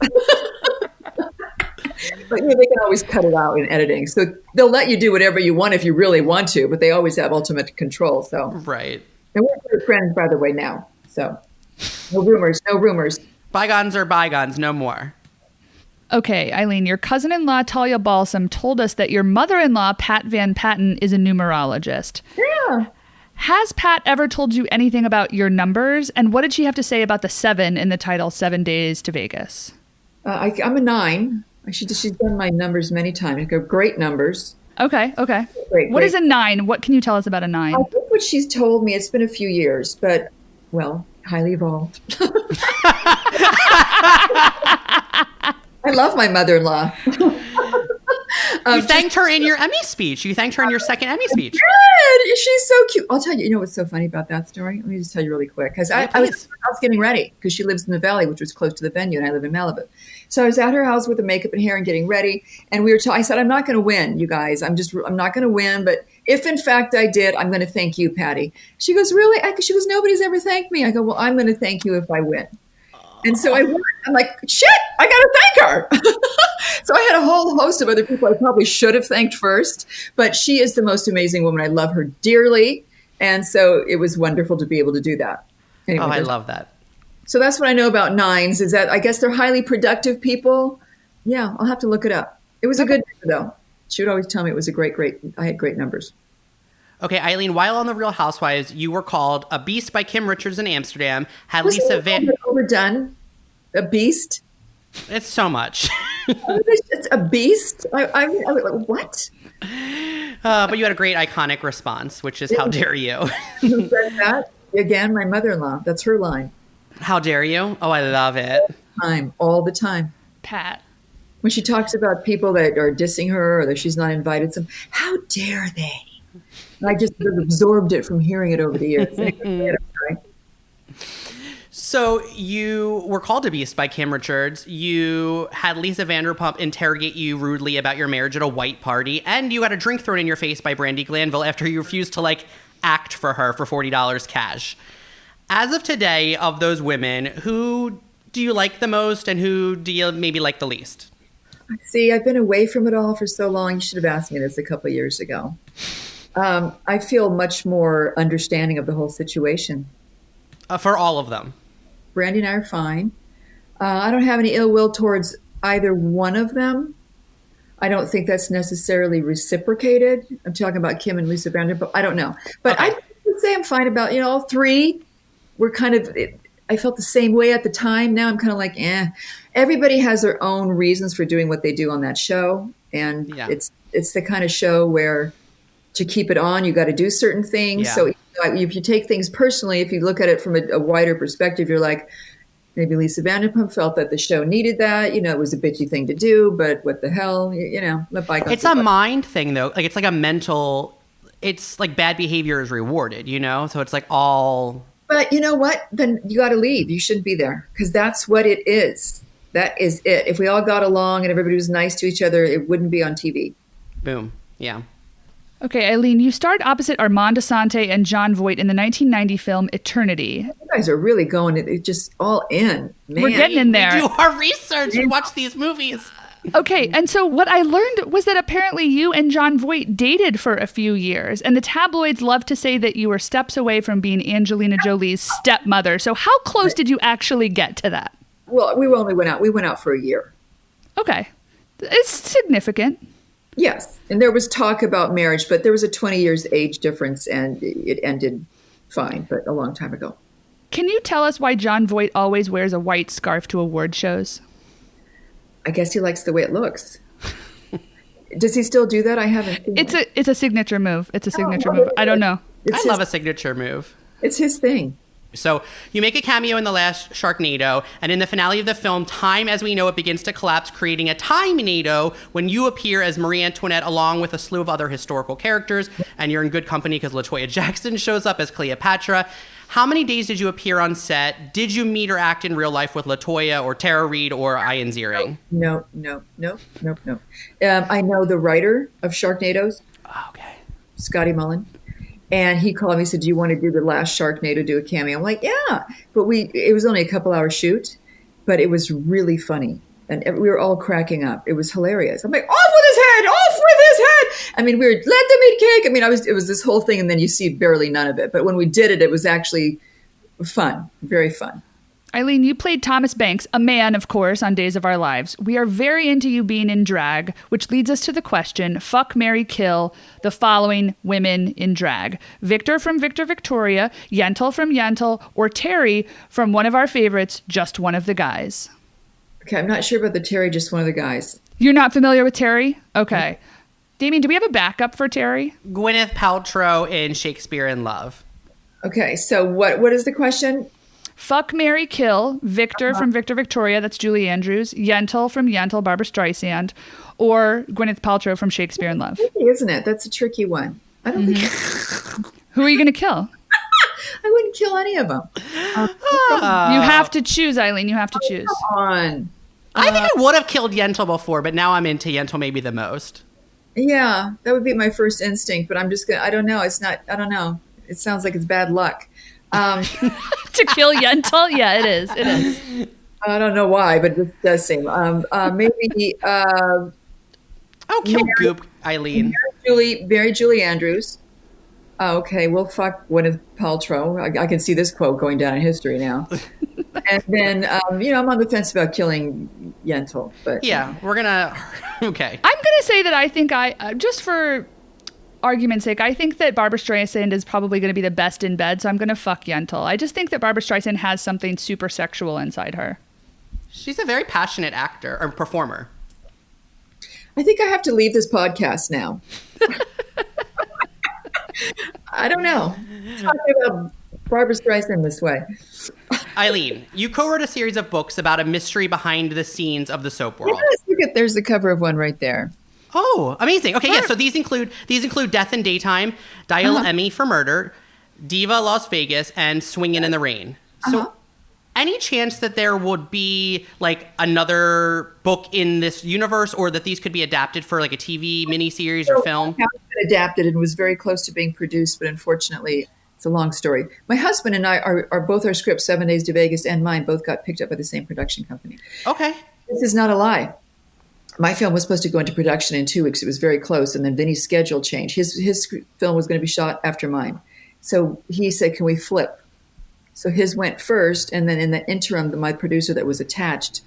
But they can always cut it out in editing. So they'll let you do whatever you want if you really want to, but they always have ultimate control. So Right. And we're good friends, by the way, now. So no rumors, no rumors. Bygones are bygones, no more. Okay, Eileen, your cousin-in-law, Talia Balsam, told us that your mother-in-law, Pat Van Patten, is a numerologist. Yeah. Has Pat ever told you anything about your numbers? And what did she have to say about the 7 in the title, 7 Days to Vegas? I'm a 9. She's done my numbers many times. They're great numbers. Okay. Great. What is a 9? What can you tell us about a 9? I think what she's told me, it's been a few years, but, well, highly evolved. I love my mother-in-law. You thanked her in your Emmy speech. You thanked her in your second Emmy speech. Good. She's so cute. I'll tell you, you know what's so funny about that story? Let me just tell you really quick. Because I was getting ready because she lives in the Valley, which was close to the venue, and I live in Malibu. So I was at her house with the makeup and hair and getting ready. And I said, I'm not going to win, you guys. I'm not going to win. But if in fact I did, I'm going to thank you, Patty. She goes, really? She goes, nobody's ever thanked me. I go, well, I'm going to thank you if I win. And so I won. I'm like, shit, I got to thank her. So I had a whole host of other people I probably should have thanked first. But she is the most amazing woman. I love her dearly. And so it was wonderful to be able to do that. Anyway, I love that. So that's what I know about 9s, is that I guess they're highly productive people. Yeah, I'll have to look it up. It was a good number, though. She would always tell me it was a great, I had great numbers. Okay, Eileen, while on The Real Housewives, you were called a beast by Kim Richards in Amsterdam, had Wasn't Lisa it Van... overdone? A beast? It's so much. It's a beast? What? But you had a great iconic response, which is, how dare you? Who said that? Again, my mother-in-law. That's her line. How dare you? Oh, I love it. All the time. Pat. When she talks about people that are dissing her or that she's not invited some, how dare they? And I just sort of absorbed it from hearing it over the years. So you were called a beast by Kim Richards. You had Lisa Vanderpump interrogate you rudely about your marriage at a white party, and you had a drink thrown in your face by Brandi Glanville after you refused to act for her for $40 cash. As of today, of those women, who do you like the most and who do you maybe like the least? See, I've been away from it all for so long. You should have asked me this a couple of years ago. I feel much more understanding of the whole situation. For all of them. Brandi and I are fine. I don't have any ill will towards either one of them. I don't think that's necessarily reciprocated. I'm talking about Kim and Lisa Vanderpump. I don't know. But okay. I would say I'm fine about, all three. We're kind of, I felt the same way at the time. Now I'm kind of like, Everybody has their own reasons for doing what they do on that show. And it's the kind of show where to keep it on, you got to do certain things. Yeah. So if you take things personally, if you look at it from a wider perspective, you're like, maybe Lisa Vanderpump felt that the show needed that. It was a bitchy thing to do, but what the hell, let bygones. It's a mind thing, though. It's like a mental, it's like bad behavior is rewarded, So it's like all. But you know what? Then you got to leave. You shouldn't be there because that's what it is. That is it. If we all got along and everybody was nice to each other, it wouldn't be on TV. Boom. Yeah. Okay, Eileen, you starred opposite Armand Assante and Jon Voight in the 1990 film Eternity. You guys are really going just all in. Man. We're getting in there. We do our research. We watch these movies. Okay, and so what I learned was that apparently you and Jon Voight dated for a few years, and the tabloids love to say that you were steps away from being Angelina Jolie's stepmother. So how close did you actually get to that? Well, we went out for a year. Okay. It's significant. Yes. And there was talk about marriage, but there was a 20 years age difference and it ended fine, but a long time ago. Can you tell us why Jon Voight always wears a white scarf to award shows? I guess he likes the way it looks. Does he still do that? I haven't seen it. It's a signature move. It's a signature move. I don't know. I love a signature move. It's his thing. So you make a cameo in the last Sharknado, and in the finale of the film, time as we know it begins to collapse, creating a time-nado when you appear as Marie Antoinette along with a slew of other historical characters, and you're in good company because LaToya Jackson shows up as Cleopatra. How many days did you appear on set? Did you meet or act in real life with LaToya or Tara Reid or Ian Ziering? No. I know the writer of Sharknadoes. Okay. Scotty Mullen. And he called me and said, do you want to do the last Sharknado, do a cameo? I'm like, yeah. But it was only a couple-hour shoot, but it was really funny. And we were all cracking up. It was hilarious. I'm like, off with his head, off with his head. I mean, we were, let them eat cake. I mean, it was this whole thing, and then you see barely none of it. But when we did it, it was actually fun, very fun. Eileen, you played Thomas Banks, a man, of course, on Days of Our Lives. We are very into you being in drag, which leads us to the question, fuck, marry, kill the following women in drag. Victor from Victor Victoria, Yentl from Yentl, or Terry from one of our favorites, Just One of the Guys. Okay, I'm not sure about the Terry, Just One of the Guys. You're not familiar with Terry? Okay. Damian, do we have a backup for Terry? Gwyneth Paltrow in Shakespeare in Love. Okay, so what is the question? Fuck, marry, kill Victor from Victor Victoria, that's Julie Andrews, Yentl from Yentl, Barbara Streisand, or Gwyneth Paltrow from Shakespeare in Love. Isn't it? That's a tricky one. I don't think. Who are you going to kill? I wouldn't kill any of them. You have to choose, Eileen. You have to choose. Come on. I think I would have killed Yentl before, but now I'm into Yentl maybe the most. Yeah, that would be my first instinct, but I'm just going to, I don't know. I don't know. It sounds like it's bad luck. To kill Yentl? Yeah, it is. It is. I don't know why, but it does seem. Maybe. Oh, kill Goop, Eileen. Mary Julie Andrews. Okay, well, fuck Gwyneth Paltrow. I can see this quote going down in history now. And then, I'm on the fence about killing Yentl. But yeah, we're gonna. Okay. I'm gonna say that I think just for argument's sake, I think that Barbara Streisand is probably going to be the best in bed, so I'm going to fuck Yentl. I just think that Barbara Streisand has something super sexual inside her. She's a very passionate actor or performer. I think I have to leave this podcast now. I don't know. Talking about Barbara Streisand this way. Eileen, you co-wrote a series of books about a mystery behind the scenes of the soap world. Yes, look at, there's the cover of one right there. Oh, amazing. Okay, yeah, so these include Death in Daytime, Dial Emmy for Murder, Diva Las Vegas, and Swingin' in the Rain. So any chance that there would be like another book in this universe, or that these could be adapted for like a TV miniseries or film? It has been adapted and was very close to being produced, but unfortunately, it's a long story. My husband and I are both our scripts, 7 Days to Vegas and mine, both got picked up by the same production company. Okay. This is not a lie. My film was supposed to go into production in 2 weeks. It was very close. And then Vinny's schedule changed. His film was going to be shot after mine. So he said, can we flip? So his went first. And then in the interim, my producer that was attached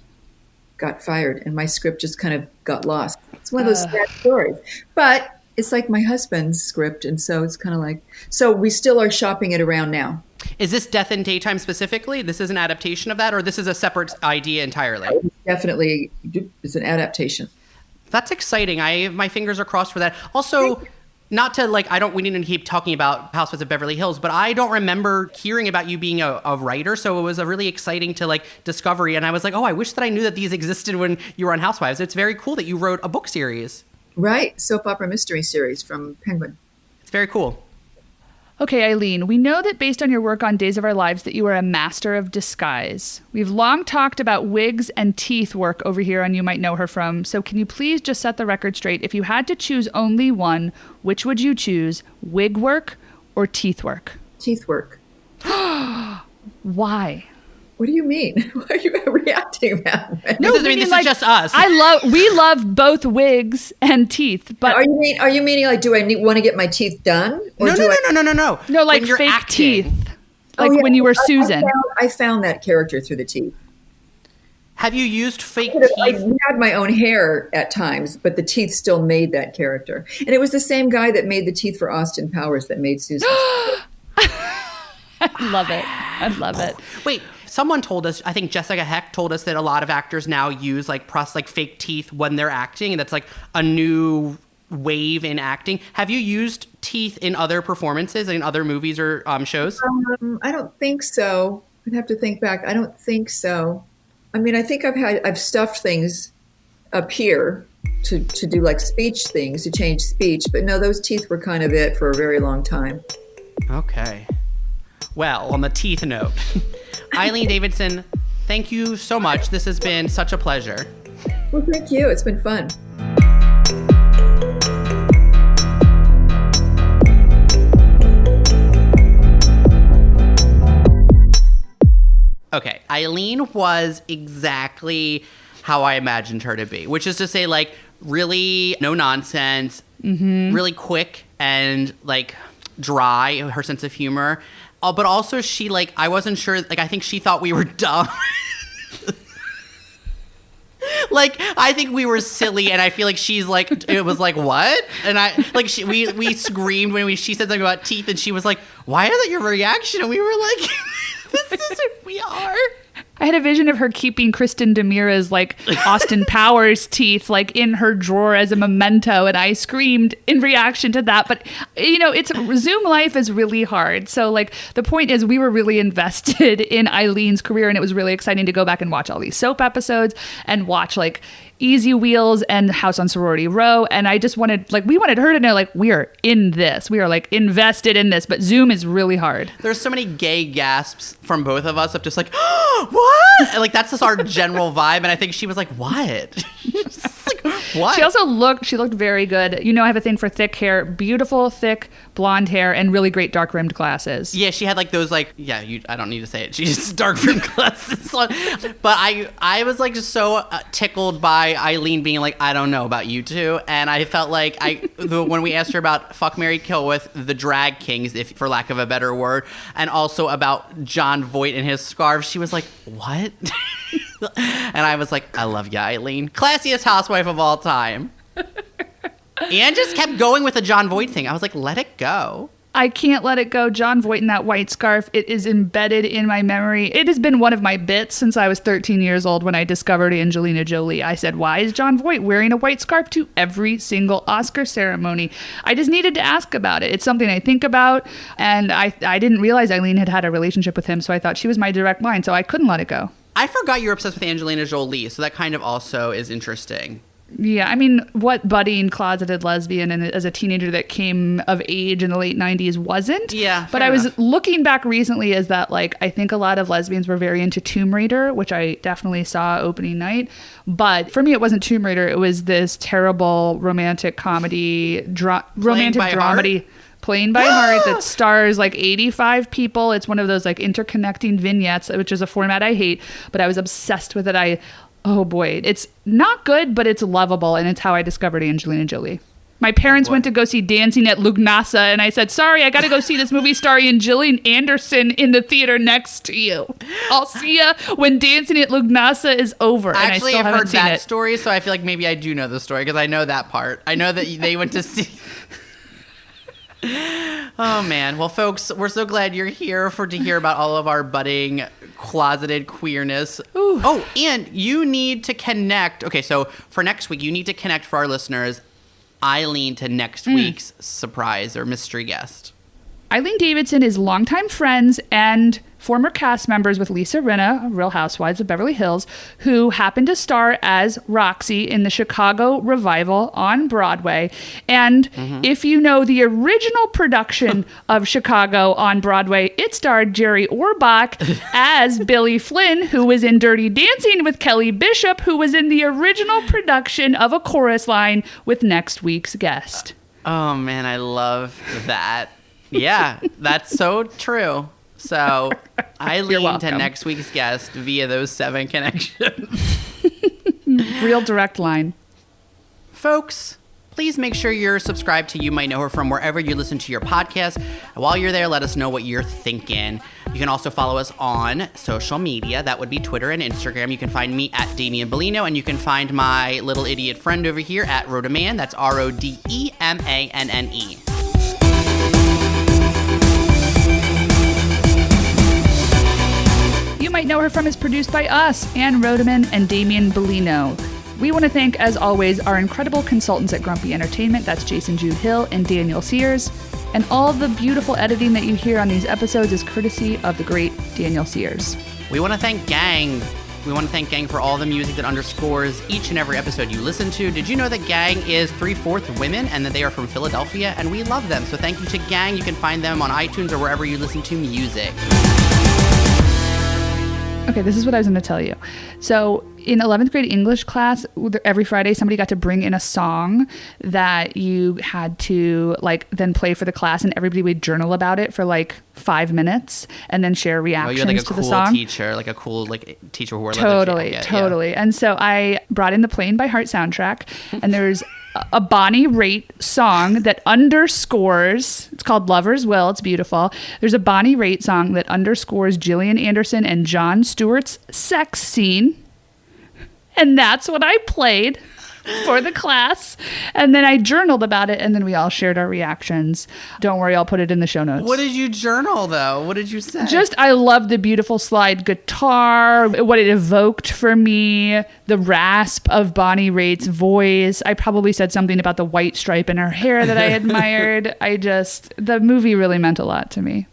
got fired. And my script just kind of got lost. It's one of those sad stories. But it's like my husband's script. And so it's kind of like, so we still are shopping it around now. Is this Death in Daytime specifically? This is an adaptation of that, or this is a separate idea entirely? Definitely, it's an adaptation. That's exciting. My fingers are crossed for that. Also, not to we need to keep talking about Housewives of Beverly Hills, but I don't remember hearing about you being a writer, so it was a really exciting to discovery. And I was like, oh, I wish that I knew that these existed when you were on Housewives. It's very cool that you wrote a book series. Right, soap opera mystery series from Penguin. It's very cool. Okay, Eileen, we know that based on your work on Days of Our Lives that you are a master of disguise. We've long talked about wigs and teeth work over here on You Might Know Her From, so can you please just set the record straight? If you had to choose only one, which would you choose, wig work or teeth work? Teeth work. Why? What do you mean? Why are you reacting that way? No, this is just us. We love both wigs and teeth, but are you meaning do I want to get my teeth done? Or no. No, like when you're fake acting. teeth. When you were Susan. I found that character through the teeth. Have you used fake I teeth? had my own hair at times, but the teeth still made that character. And it was the same guy that made the teeth for Austin Powers that made Susan. I love it. I love it. Wait, someone told us, I think Jessica Heck told us that a lot of actors now use fake teeth when they're acting, and that's a new wave in acting. Have you used teeth in other performances, in other movies or shows? I don't think so. I'd have to think back. I don't think so. I mean, I think I've stuffed things up here to do speech things, to change speech, but no, those teeth were kind of it for a very long time. Okay. Well, on the teeth note, Eileen Davidson, thank you so much. This has been such a pleasure. Well, thank you. It's been fun. Okay, Eileen was exactly how I imagined her to be, which is to say, really no nonsense, really quick and dry, her sense of humor. But also she I wasn't sure, I think she thought we were dumb. I think we were silly, and I feel she's it was what? And I we screamed when she said something about teeth, and she was like, why is that your reaction? And we were like, this is who we are. I had a vision of her keeping Kristin Demira's Austin Powers teeth in her drawer as a memento, and I screamed in reaction to that. But it's Zoom life is really hard. So the point is, we were really invested in Eileen's career, and it was really exciting to go back and watch all these soap episodes and watch Easy Wheels and House on Sorority Row. And I just wanted, we wanted her to know, we are in this. We are, invested in this. But Zoom is really hard. There's so many gay gasps from both of us of just oh, what? And, that's just our general vibe. And I think she was like, what? What? She looked very good. I have a thing for thick hair, beautiful, thick, blonde hair, and really great dark rimmed glasses. Yeah, she had those I don't need to say it. She just dark rimmed glasses on. But I was just so tickled by Eileen being I don't know about you two. And I felt when we asked her about Fuck, Marry, Kill with the drag kings, if for lack of a better word, and also about John Voight and his scarf, she was like, what? And I was like, I love you, Eileen. Classiest housewife of all time. Anne just kept going with the John Voight thing. I was like, let it go. I can't let it go. John Voight in that white scarf. It is embedded in my memory. It has been one of my bits since I was 13 years old when I discovered Angelina Jolie. I said, why is John Voight wearing a white scarf to every single Oscar ceremony? I just needed to ask about it. It's something I think about. And I didn't realize Eileen had a relationship with him. So I thought she was my direct line. So I couldn't let it go. I forgot you're obsessed with Angelina Jolie. So that kind of also is interesting. Yeah, I mean, what budding closeted lesbian and as a teenager that came of age in the late 90s wasn't? Yeah, but I was looking back recently as that, like, I think a lot of lesbians were very into Tomb Raider, which I definitely saw opening night. But for me, it wasn't Tomb Raider. It was this terrible romantic comedy, romantic dramedy. Playing by Heart that stars like 85 people. It's one of those like interconnecting vignettes, which is a format I hate, but I was obsessed with it. Oh boy, it's not good, but it's lovable, and it's how I discovered Angelina Jolie. My parents went to go see Dancing at Lugnasa, and I said, sorry, I got to go see this movie starring Gillian Anderson in the theater next to you. I'll see you when Dancing at Lugnasa is over. Actually, and I I've heard that it. story, so I feel like maybe I do know the story because I know that part. I know that they went to see... Oh man. Well, folks, we're so glad you're here to hear about all of our budding closeted queerness. Ooh. Oh, and you need to connect. Okay, so for next week, you need to connect for our listeners Eileen to next week's surprise or mystery guest. Eileen Davidson is longtime friends and former cast members with Lisa Rinna, Real Housewives of Beverly Hills, who happened to star as Roxy in the Chicago revival on Broadway. And if you know the original production of Chicago on Broadway, it starred Jerry Orbach as Billy Flynn, who was in Dirty Dancing with Kelly Bishop, who was in the original production of A Chorus Line with next week's guest. Oh man, I love that. Yeah, that's so true. So Eileen to next week's guest via those 7 connections. Real direct line. Folks, please make sure you're subscribed to You Might Know Her from wherever you listen to your podcast. And while you're there, let us know what you're thinking. You can also follow us on social media. That would be Twitter and Instagram. You can find me at Damian Bellino, and you can find my little idiot friend over here at Rodeman. That's Rodemanne. You Might Know Her From is produced by us, Anne Rodeman and Damian Bellino. We want to thank, as always, our incredible consultants at Grumpy Entertainment. That's Jason Jude Hill and Daniel Sears. And all the beautiful editing that you hear on these episodes is courtesy of the great Daniel Sears. We want to thank Gang. We want to thank Gang for all the music that underscores each and every episode you listen to. Did you know that Gang is 3/4 women and that they are from Philadelphia? And we love them. So thank you to Gang. You can find them on iTunes or wherever you listen to music. Okay, this is what I was going to tell you. So in 11th grade English class, every Friday somebody got to bring in a song that you had to like then play for the class, and everybody would journal about it for like 5 minutes and then share reactions you're like a to cool the song. Teacher, like a cool teacher who wore totally. Yeah. And so I brought in the Playing by Heart soundtrack, and there's a Bonnie Raitt song that underscores, it's called Lover's Will, it's beautiful. There's a Bonnie Raitt song that underscores Gillian Anderson and Jon Stewart's sex scene. And that's what I played for the class. And then I journaled about it, and then we all shared our reactions. Don't worry, I'll put it in the show notes. What did you journal, though? What did you say? Just, I love the beautiful slide guitar, what it evoked for me, the rasp of Bonnie Raitt's voice. I probably said something about the white stripe in her hair that I admired. The movie really meant a lot to me.